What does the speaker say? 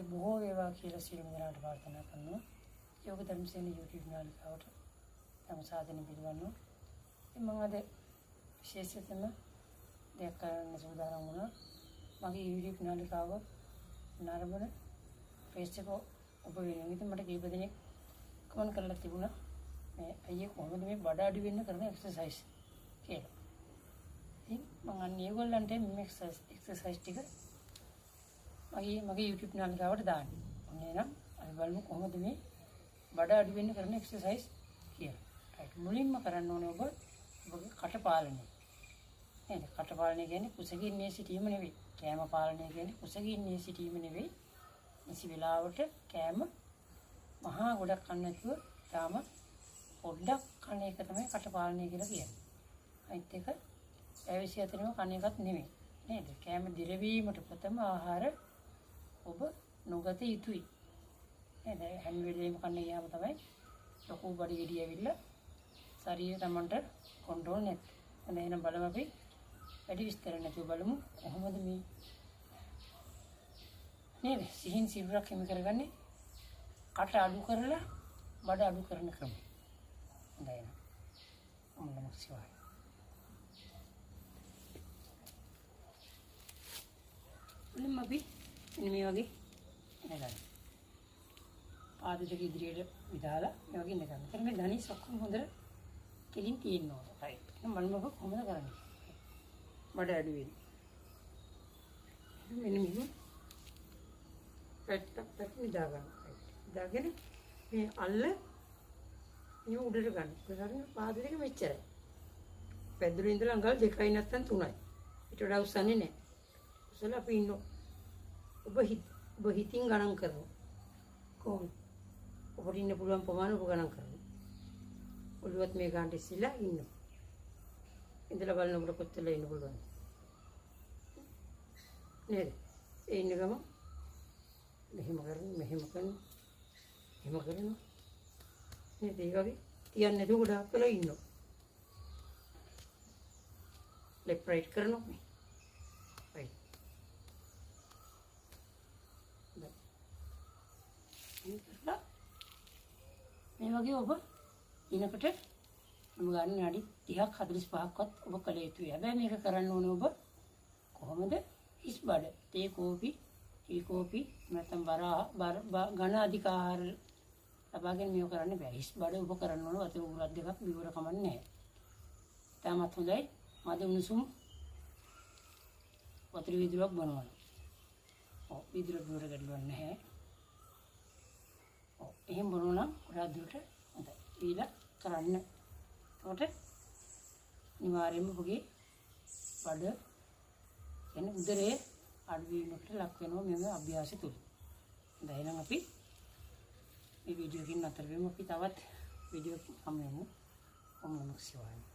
හරි බොහෝ වේවා කියලා සියලුම දෙනාට ප්‍රාර්ථනා කරනවා. යෝග ධර්මසේන YouTube නාලිකාවට තම සාධන පිළිගන්නවා. ඉතින් මම අද විශේෂයෙන්ම දෙයක් කරන්න සූදානම් වුණා. මගේ YouTube නාලිකාව නරඹන පේජ් එක ඔබ වෙනුවෙන් ඉතින් මට කීප දෙනෙක් කමෙන්ට් කරලා තිබුණා මේ අයියේ කොහොමද මේ බඩ අඩු වෙන්න කරන එක්සර්සයිස් කියලා. ඉතින් මම අන්න ඒගොල්ලන්ට මේ එක්සර්සයිස් ටික මගේ YouTube නාලිකාවට දාන්න. ඔන්නේ නම් අපි බලමු කොහොමද මේ බඩ අඩු වෙන්න කරන එක්සර්සයිස් කියලා. right මුලින්ම කරන්න ඕනේ ඔබගේ කට පාලනය. නේද? කට පාලනය කියන්නේ කුසගින්නේ සිටීම නෙවෙයි. කෑම පාලනය කියන්නේ කුසගින්නේ සිටීම නෙවෙයි. නිසි වෙලාවට කෑම මහා ගොඩක් කන්න නැතුව තාම පොඩ්ඩක් කන එක තමයි කට පාලනය කියලා කියන්නේ. අනිත් එක පැවිසි අතරින්ම කන එකක් නෙවෙයි. නේද? කෑම දිරවීමට ප්‍රථම ආහාර ඔබ නොගත යුතුයි. නේද? හැම වෙලේම කන්න ගියාම තමයි ලොකු බඩ ගෙඩිය ඇවිල්ලා ශරීරය තමන්ට කන්ට්‍රෝල් නැත්. එහෙනම් බලමු අපි වැඩි විස්තර නැතුව බලමු කොහොමද මේ නේද සිහින් සිරුරක් හිමි කරගන්නේ කට අඩු කරලා බඩ අඩු කරන ක්‍රමය. හොඳයි නේද? ඔන්න නමක් සිවයි. මුලින්ම අපි මේ වගේ නේද? පාද දෙක ඉදිරියට විදාලා මේ වගේ ඉන්න ගන්න. එතන මේ ධනිස් ඔක්කොම හොඳට කෙලින් තියෙන්න ඕන. රයිට්. එහෙනම් බලමු ඔබ කොහොමද කරන්නේ. බඩ අඩු වෙන්නේ. මෙන්න මෙහෙම පැත්තක් විදා ගන්න. විදාගෙන මේ අල්ල මේ උඩට ගන්න. ඒකරින් පාද දෙක මෙච්චරයි. පැදුරේ ඉඳලා අඟල් 2යි නැත්නම් 3යි. ඊට වඩා උස්සන්නේ නැහැ. උස්සලා අපි ඉන්නෝ. ඔබ හිතින් ගණන් කරනවා. කොහොමද? ඔබට ඉන්න පුළුවන් ප්‍රමාණය ඔබ ගණන් කරනවා. ඔළුවත් මේ ගන්නට ඉස්සෙල්ලා ඉන්නවා. ඉඳලා බලන ඔබට කොච්චර ඉන්න පුළුවන්ද? නේද? ඒ ඉන්න ගම මෙහෙම කරනවා. නේද? ඒ වගේ තියන්නේ නැතුව ගොඩාක් වෙලා ඉන්නවා. ලෙෆ්ට් රයිට් කරනවා මේ. රයිට්. මේ වගේ ඔබ දිනකට මම ගන්න විනාඩි 30ක් 45ක්වත් ඔබ කළ යුතුයි. හැබැයි මේක කරන්න ඕනේ ඔබ කොහොමද? හිස් බඩ, තේ කෝපි නැත්නම් ඝන අධික ආහාර ලබාගෙන මේක කරන්න බෑ. හිස් බඩ ඔබ කරන්න ඕනේ වතුර උරක් දෙකක් බිවර කමන්නේ නැහැ. තාමත් හොඳයි. මද උණුසුම් වතුර වීදුරුවක් බොනවා. ඔව් වීදුර බිවර ගැටලුවක් නැහැ. ඔව් එහෙම බොනවා නම් ගොඩාක් දුරට හොඳයි. ඊළඟ කරන්න. එතකොට අනිවාර්යයෙන්ම ඔබගේ බඩ එන්නේ උදරයේ අඩුවීමකට ලක් වෙනවා මේ අභ්‍යාසය තුල. හොඳයි එහෙනම් අපි මේ වීඩියෝ එකකින් අතර වෙමු. අපි තවත් වීඩියෝ එකක් හමු වෙමු. ඔන්න නමක් සිවයි.